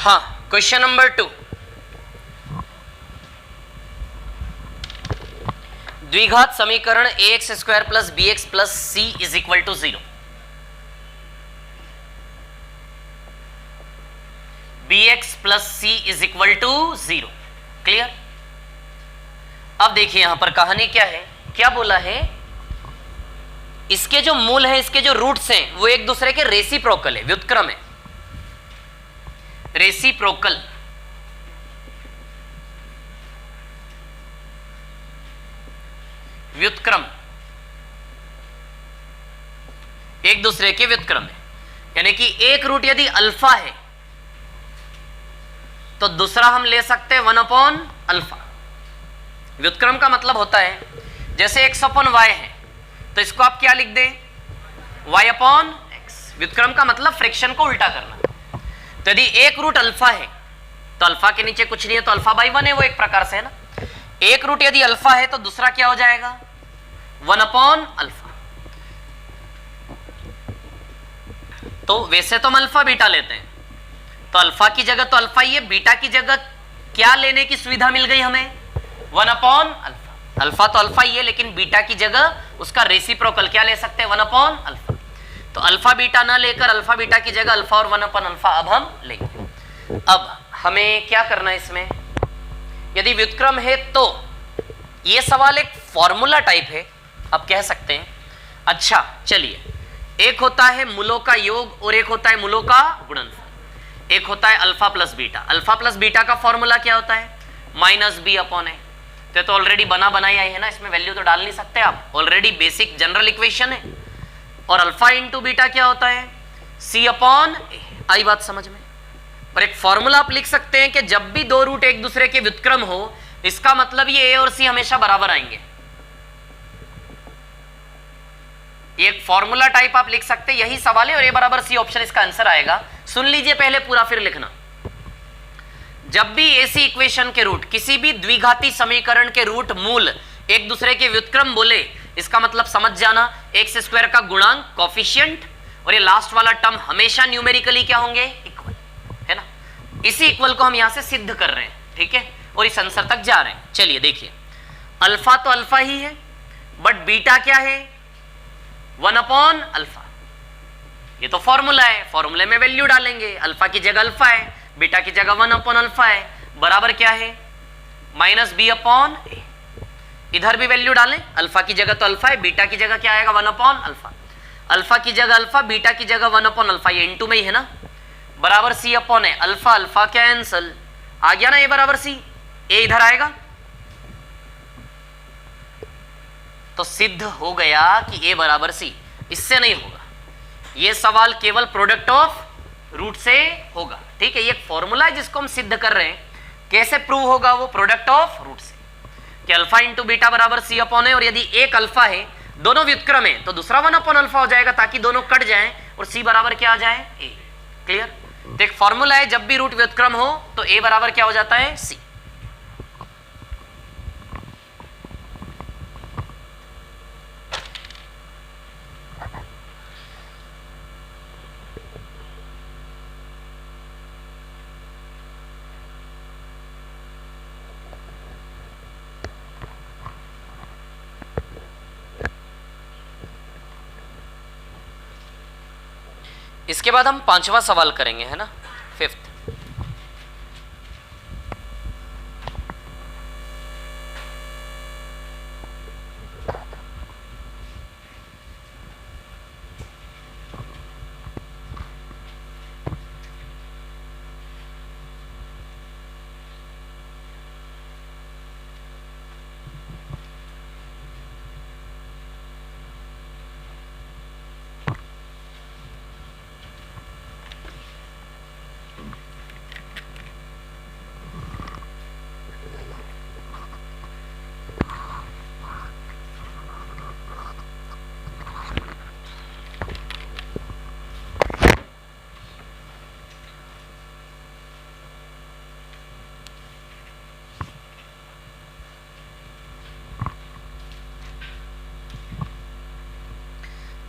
हाँ, question number 2, द्विघात समीकरण ax square plus bx plus c is equal to 0। bx plus c is equal to 0। Clear? अब देखिए यहां पर कहानी क्या है, क्या बोला है, इसके जो मूल है, इसके जो रूट्स हैं वो एक दूसरे के रेसिप्रोकल है, व्युत्क्रम है, रेसिप्रोकल। व्युत्क्रम एक दूसरे के व्युत्क्रम है, यानी कि एक रूट यदि अल्फा है तो दूसरा हम ले सकते हैं 1 अल्फा। व्युत्क्रम का मतलब होता है जैसे x/y है तो इसको आप क्या लिख दें, y/x। व्युत्क्रम का मतलब फ्रैक्शन को उल्टा करना। तो यदि एक रूट अल्फा है तो अल्फा के नीचे कुछ नहीं है तो अल्फा/1 है, वो एक प्रकार से है ना। एक रूट यदि अल्फा है तो दूसरा क्या हो जाएगा, 1 अल्फा। तो वैसे तो हम अल्फा बीटा लेते हैं, तो अल्फा की जगह तो अल्फा ही है, बीटा की जगह क्या लेने की सुविधा मिल गई हमें, 1 अल्फा। अल्फा तो अल्फा ही है, लेकिन बीटा की जगह उसका रेसिप्रोकल क्या ले सकते हैं, 1 अल्फा। तो अल्फा बीटा ना लेकर अल्फा बीटा की जगह अल्फा और 1 अल्फा अब हम लेंगे। अब हमें क्या करना है इसमें, यदि व्युत्क्रम है तो यह सवाल एक फॉर्मूला टाइप है, आप कह सकते हैं। अच्छा चलिए, एक होता है मूलों का योग और एक होता है मूलों का गुणनफल। एक होता है alpha plus beta. Alpha plus beta का फॉर्मूला क्या होता है, -b/a। तो ऑलरेडी बना बनाई आई है ना, इसमें वैल्यू तो डाल नहीं सकते आप, ऑलरेडी बेसिक जनरल इक्वेशन है। और अल्फा इंटू बीटा क्या होता है, c/a। आई बात समझ में? और एक फॉर्मूला आप लिख सकते हैं कि जब भी दो रूट एक दूसरे के व्युत्क्रम हो, इसका मतलब ये a और c हमेशा बराबर आएंगे। एक फॉर्मूला टाइप आप लिख सकते हैं, यही सवाल है और a बराबर c ऑप्शन इसका आंसर आएगा। सुन लीजिए पहले पूरा, फिर लिखना। जब भी ऐसी इक्वेशन के रूट, किसी भी द्विघाती समीकरण के रूट मूल एक दूसरे के व्युत्क्रम बोले, इसका मतलब समझ जाना x² का गुणांक कोफिशिएंट और ये लास्ट वाला टर्म हमेशा न्यूमेरिकली क्या होंगे, इक्वल, है ना। इसी इक्वल को हम यहां से सिद्ध कर रहे हैं, ठीक है, और इस आंसर तक जा रहे हैं। चलिए देखिए, अल्फा तो अल्फा ही है, बट बीटा क्या है, 1 अल्फा। ये तो फॉर्मूला है, फॉर्मूले में वैल्यू डालेंगे, अल्फा की जगह अल्फा है, बीटा की जगह 1 अल्फा है, बराबर क्या है, -b/a। इधर भी वैल्यू डालें, अल्फा की जगह तो अल्फा है, बीटा की जगह क्या आएगा, 1 अल्फा। अल्फा की जगह अल्फा, बीटा की जगह 1 अल्फा, ये इनटू में ही है ना, बराबर c/a। अल्फा अल्फा कैंसल, आ गया ना a बराबर c, a इधर आएगा तो सिद्ध हो गया कि a बराबर c। इससे नहीं होगा, ये सवाल केवल प्रोडक्ट ऑफ रूट से होगा, ठीक है। ये एक फॉर्मूला है जिसको हम सिद्ध कर रहे हैं। कैसे प्रूव होगा वो, प्रोडक्ट ऑफ रूट से, कि अल्फा इंटू बीटा बराबर c/a। और यदि एक अल्फा है, दोनों व्युत्क्रम है, तो दूसरा 1 अल्फा हो जाएगा, ताकि दोनों कट जाएं और c बराबर क्या आ जाए, a। क्लियर? तो एक फॉर्मूला है, जब भी रूट व्युत्क्रम हो तो a बराबर क्या हो जाता है, c। इसके बाद हम 5वां सवाल करेंगे, है ना, 5th।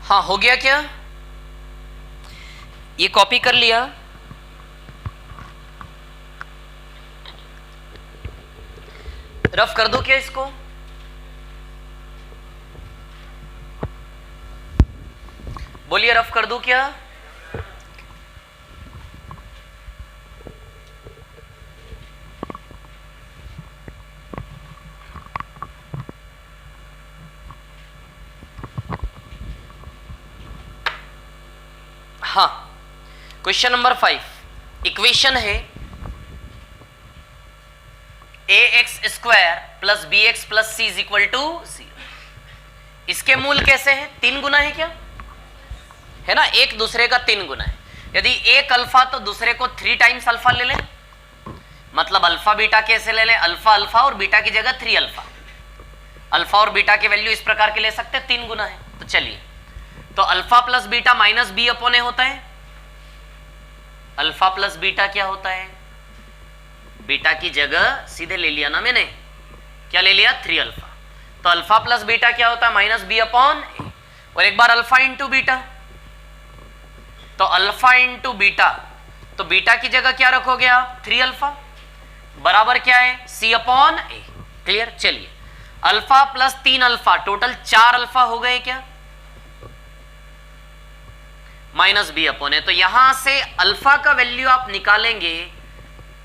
हाँ, हो गया क्या, ये कॉपी कर लिया, रफ कर दो क्या इसको? बोलिए रफ कर दो क्या? हाँ, क्वेश्चन नंबर 5 इक्वेशन है ax² plus bx plus c is equal to 0। इसके मूल कैसे हैं? 3 गुना है क्या? है ना, एक दूसरे का 3 गुना है। यदि एक अल्फा तो दूसरे को 3 टाइम्स अल्फा ले लें, मतलब अल्फा बीटा कैसे ले लें? अल्फा अल्फा और बीटा की जगह 3 अल्फा। अल्फा और बीटा की वैल्यू इस प्रकार के ले सकते हैं, 3 गुना है। तो चलिए, तो alpha plus beta minus B upon A होता है। अल्फा प्लस बीटा क्या होता है? बीटा की जगह सीधे ले लिया ना मैंने, क्या ले लिया? 3 अल्फा। तो अल्फा प्लस बीटा क्या होता है? माइनस बी अपॉन ए। और एक बार अल्फा इंटू बीटा, तो अल्फा इंटू बीटा, तो बीटा की जगह क्या रखोगे आप? 3 अल्फा बराबर क्या है? सी अपॉन ए। क्लियर? चलिए, alpha plus 3 alpha total 4 alpha हो गए क्या? Minus B upon A. तो यहां से अल्फा का वैल्यू आप निकालेंगे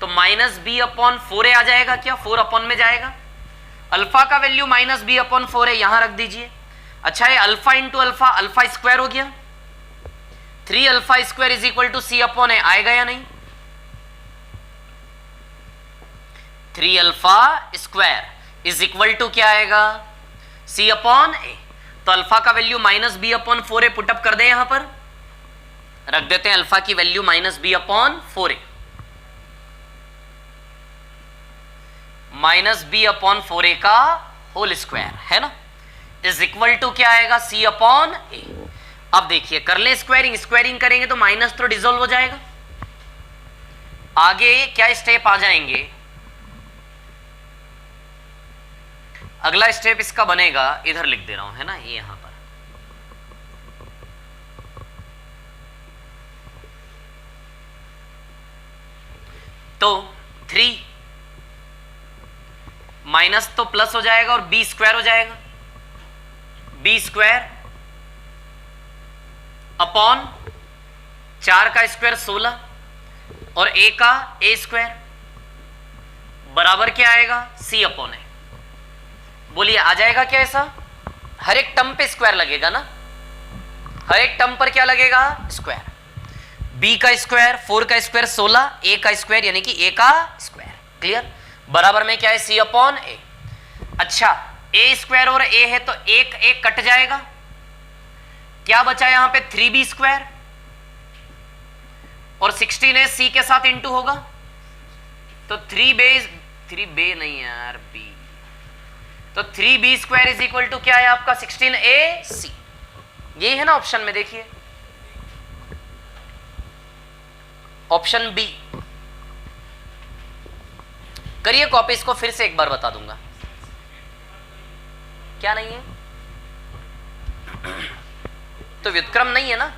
तो माइनस बी अपॉन 4 आ जाएगा क्या? 4 अपॉन में जाएगा। अल्फा का वैल्यू माइनस बी अपॉन 4 है, यहां रख दीजिए। अच्छा, ये alpha into alpha, alpha square हो गया। 3 alpha square is equal to C upon A, आएगा या नहीं? 3 alpha square is equal to क्या आएगा? C upon A. तो अल्फा का वैल्यू माइनस बी अपॉन 4 है, पुटअप कर दें, यहां पर रख देते हैं अल्फा की value minus B upon 4 minus B upon 4 का होल स्क्वायर, है ना, इज इक्वल टू क्या आएगा? सी अपॉन ए। अब देखिए, कर ले स्क्वायरिंग, स्क्वायरिंग करेंगे तो माइनस तो डिसॉल्व हो जाएगा। आगे क्या स्टेप आ जाएंगे? अगला स्टेप इसका बनेगा, इधर लिख दे रहा हूं, है ना, ये यहां पर। तो 3 माइनस तो प्लस हो जाएगा और बी स्क्वायर हो जाएगा। बी स्क्वायर अपॉन 4 का स्क्वायर 16 और ए का ए स्क्वायर बराबर क्या आएगा? सी अपॉन ए। बोलिए, आ जाएगा क्या ऐसा? हर एक टर्म पे स्क्वायर लगेगा ना, हर एक टर्म पर क्या लगेगा? स्क्वायर। बी का स्क्वायर 4 का स्क्वायर 16, ए का स्क्वायर यानी कि ए का स्क्वायर। क्लियर? बराबर में क्या है? सी अपॉन ए। अच्छा, ए स्क्वायर और ए है तो एक एक कट जाएगा, क्या बचा यहां पे? 3b स्क्वायर और 16 सी के साथ इंटू होगा तो 3b नहीं यार, b, तो 3b square is equal to क्या है आपका? 16ac। यही है ना ऑप्शन में, देखिए ऑप्शन बी। करिए कॉपी, इसको फिर से एक बार बता दूंगा। क्या नहीं है? तो व्युत्क्रम नहीं है ना?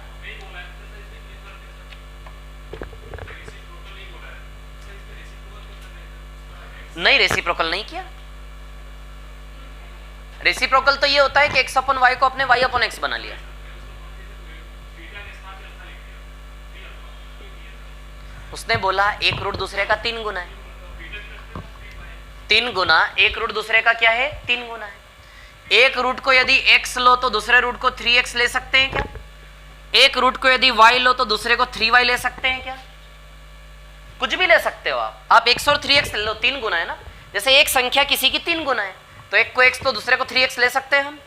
नहीं, रेसिप्रोकल नहीं किया। रेसिप्रोकल तो ये होता है कि x अपन y को अपने y अपन x बना लिया। उसने बोला एक रूट दूसरे का 3 गुना है। 3 गुना एक रूट दूसरे का क्या है? 3 गुना है। एक रूट को यदि x लो तो दूसरे रूट को 3x ले सकते हैं क्या? एक रूट को यदि y लो तो दूसरे को 3y ले सकते हैं क्या? कुछ भी ले सकते हो आप x और 3x ले लो, 3 गुना है ना। जैसे एक संख्या किसी की 3 गुना है तो एक को x तो दूसरे को 3x ले सकते हैं हम।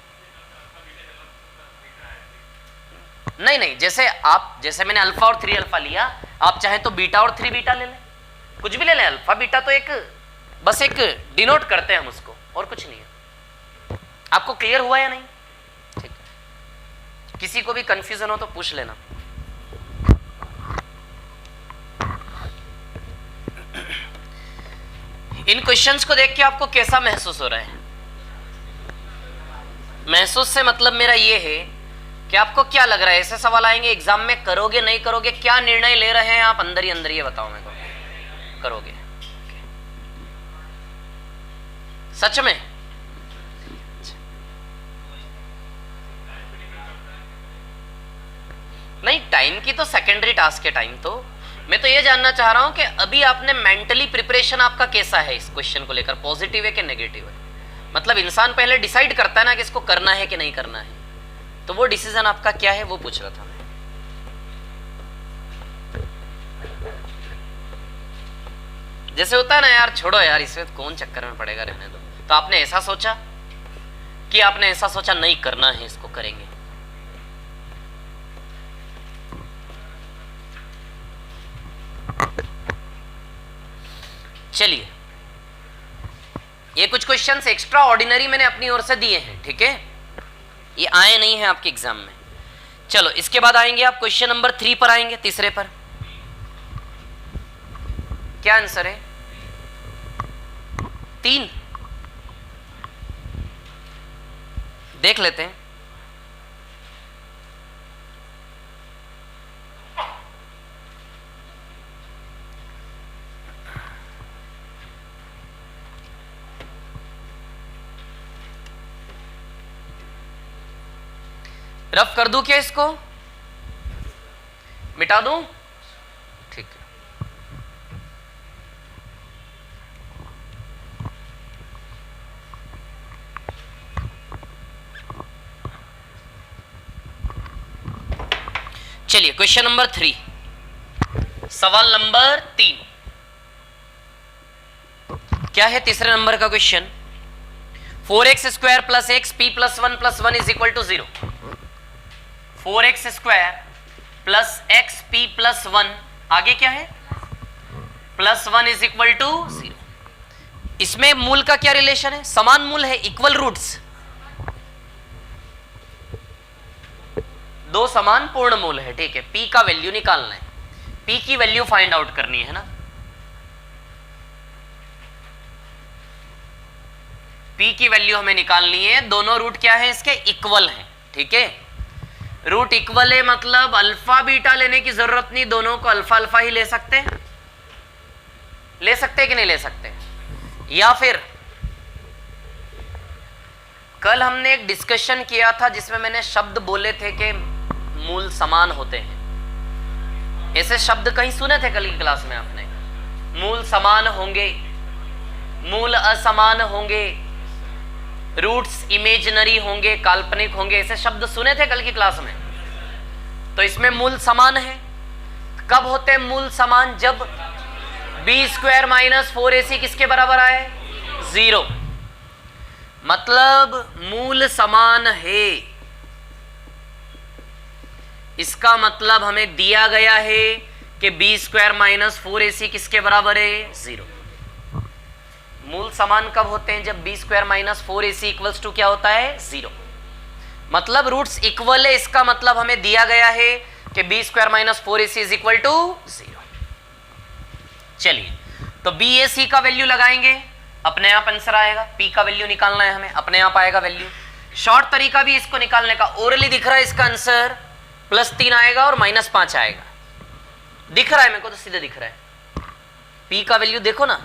नहीं, जैसे मैंने अल्फा और 3 अल्फा लिया, आप चाहे तो बीटा और 3 बीटा ले लें, कुछ भी ले लें। अल्फा बीटा तो एक बस एक डिनोट करते हैं हम उसको, और कुछ नहीं है। आपको क्लियर हुआ या नहीं? ठीक, किसी को भी कंफ्यूजन हो तो पूछ लेना। इन क्वेश्चंस को देख के आपको कैसा महसूस हो रहा है? महसूस से मतलब मेरा ये है कि आपको क्या लग रहा है, ऐसे सवाल आएंगे एग्जाम में, करोगे नहीं करोगे, क्या निर्णय ले रहे हैं आप अंदर ही अंदर, ये बताओ मेरे को। करोगे, सच में? नहीं, टाइम की तो सेकेंडरी टास्क है टाइम तो। मैं तो ये जानना चाह रहा हूं कि अभी आपने मेंटली प्रिपरेशन आपका कैसा है इस क्वेश्चन को लेकर, पॉजिटिव है कि नेगेटिव है? मतलब इंसान पहले डिसाइड करता है ना कि इसको करना है कि नहीं करना है, तो वो डिसीजन आपका क्या है वो पूछ रहा था मैं। जैसे होता है ना यार, छोड़ो यार इसमें कौन चक्कर में पड़ेगा, रहने दो। तो आपने ऐसा सोचा कि आपने ऐसा सोचा नहीं करना है, इसको करेंगे। चलिए, ये कुछ क्वेश्चंस एक्स्ट्रा ऑर्डिनरी मैंने अपनी ओर से दिए हैं, ठीक है, ये आए नहीं हैं आपके एग्जाम में। चलो इसके बाद आएंगे आप क्वेश्चन नंबर 3 पर आएंगे, तीसरे पर। क्या आंसर है? 3। देख लेते हैं। रफ कर दूं क्या इसको? मिटा दूं? ठीक है। चलिए क्वेश्चन नंबर 3, सवाल नंबर 3। क्या है तीसरे नंबर का question? 4x² plus x p plus 1 plus 1 is equal to 0। 4x² plus x p plus 1, आगे क्या है? Plus 1 is equal to 0। इसमें मूल का क्या रिलेशन है? समान मूल है, इक्वल रूट्स, दो समान पूर्ण मूल है, ठीक है। p का वैल्यू निकालना है, p की वैल्यू फाइंड आउट करनी है ना। p की वैल्यू हमें निकालनी है, दोनों रूट क्या है इसके? इक्वल है, ठीक है। रूट इक्वल है मतलब अल्फा बीटा लेने की जरूरत नहीं, दोनों को अल्फा अल्फा ही ले सकते हैं। ले सकते हैं कि नहीं ले सकते? या फिर कल हमने एक डिस्कशन किया था जिसमें मैंने शब्द बोले थे कि मूल समान होते हैं। ऐसे शब्द कहीं सुने थे कल की क्लास में आपने? मूल समान होंगे, मूल असमान होंगे, रूट्स इमेजिनरी होंगे, काल्पनिक होंगे, ऐसे शब्द सुने थे कल की क्लास में। तो इसमें मूल समान है। कब होते हैं मूल समान? जब b² माइनस 4ac किसके बराबर आए? 0। मतलब मूल समान है, इसका मतलब हमें दिया गया है कि b² माइनस 4ac किसके बराबर है? 0। मूल समान कब होते हैं? जब b² minus 4ac equals to क्या होता है? 0। मतलब रूट्स इक्वल है, इसका मतलब हमें दिया गया है कि b² minus 4ac is equal to 0। चलिए तो bac का वैल्यू लगाएंगे, अपने आप आंसर आएगा। p का वैल्यू निकालना है हमें, अपने आप आएगा वैल्यू। शॉर्ट तरीका भी इसको निकालने का, ओरली दिख रहा है इसका आंसर +3 आएगा और -5 आएगा। दिख रहा है मेरे को, तो सीधे दिख रहा है। p का वैल्यू देखो ना,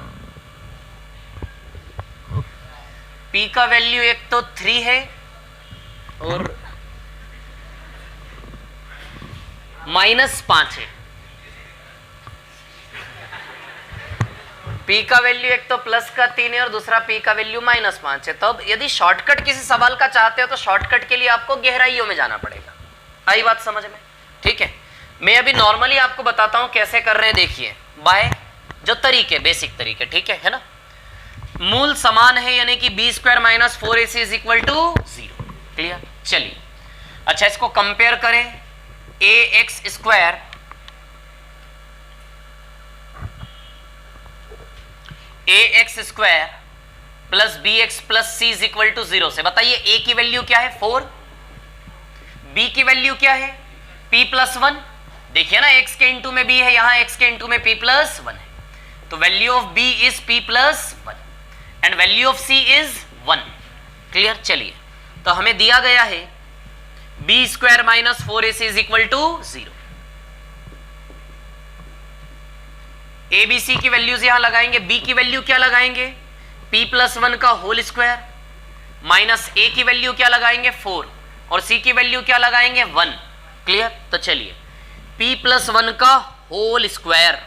p का वैल्यू एक तो 3 है और -5 है। p का वैल्यू एक तो प्लस का 3 है और दूसरा p का वैल्यू -5 है। तो अब यदि शॉर्टकट किसी सवाल का चाहते हो तो शॉर्टकट के लिए आपको गहराइयों में जाना पड़ेगा। आई बात समझ में? ठीक है, मैं अभी नॉर्मली आपको बताता हूं कैसे कर रहे हैं। देखिए बाय जो तरीके, बेसिक तरीके, ठीक है ना। मूल समान है यानी कि b² minus 4ac is equal to 0। Clear? चलिए अच्छा इसको कंपेयर करें। ax² plus bx plus c is equal to 0 से बताइए a की वैल्यू क्या है? 4। b की वैल्यू क्या है? p plus 1। देखिए ना x के इंटू में b है, यहां x के इंटू में p प्लस 1 है, तो value of b is p plus 1 and value of c is 1। Clear? चलिए तो हमें दिया गया है b² minus 4ac is equal to 0। abc की वैल्यूज यहां लगाएंगे, b की वैल्यू क्या लगाएंगे? p+1 का होल स्क्वायर माइनस a की वैल्यू क्या लगाएंगे 4 और c की वैल्यू क्या लगाएंगे 1। क्लियर? तो चलिए p+1 का होल स्क्वायर,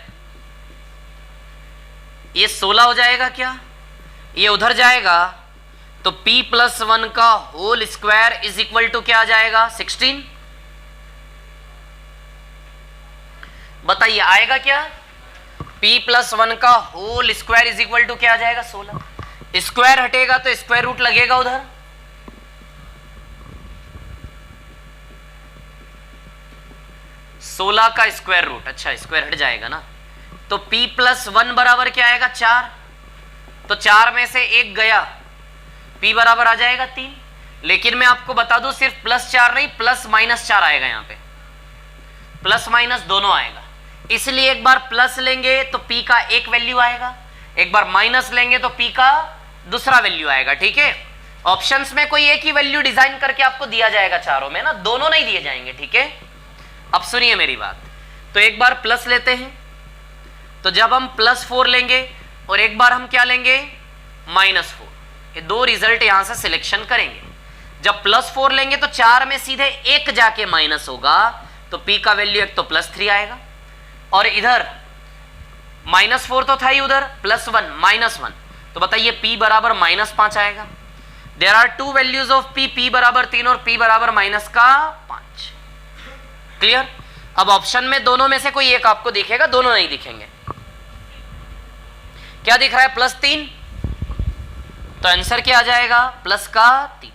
ये 16 हो जाएगा क्या? ये उधर जाएगा तो p+1 का whole square is equal to क्या आ जाएगा 16। बताइए आएगा क्या? p+1 का whole square is equal to क्या आ जाएगा 16। स्क्वायर हटेगा तो स्क्वायर रूट लगेगा उधर, सोलह का स्क्वायर रूट, अच्छा स्क्वायर हट जाएगा ना, तो p+1 बराबर क्या आएगा 4, तो 4 में से 1 गया, p बराबर आ जाएगा 3। लेकिन मैं आपको बता दूं सिर्फ +4 नहीं +-4 आएगा, यहां पे प्लस माइनस दोनों आएगा, इसलिए एक बार प्लस लेंगे तो p का एक वैल्यू आएगा, एक बार माइनस लेंगे तो p का दूसरा वैल्यू आएगा। ठीक है, ऑप्शंस में कोई एक ही वैल्यू डिजाइन करके आपको दिया जाएगा, चारों में ना, दोनों नहीं दिए जाएंगे। ठीक है, अब सुनिए मेरी बात, तो एक बार प्लस लेते हैं, तो जब हम +4 लेंगे और एक बार हम क्या लेंगे -4, ये दो रिजल्ट यहां से सिलेक्शन करेंगे। जब +4 लेंगे तो 4 में सीधे 1 जाके माइनस होगा, तो p का वैल्यू एक तो +3 आएगा, और इधर -4 तो था ही, उधर +1 -1, तो बताइए p बराबर -5 आएगा। There are two values of p बराबर 3 और p बराबर -5। क्लियर? अब ऑप्शन में दोनों में से कोई एक आपको दिखेगा, दोनों नहीं दिखेंगे। क्या दिख रहा है? +3, तो आंसर क्या आ जाएगा +3।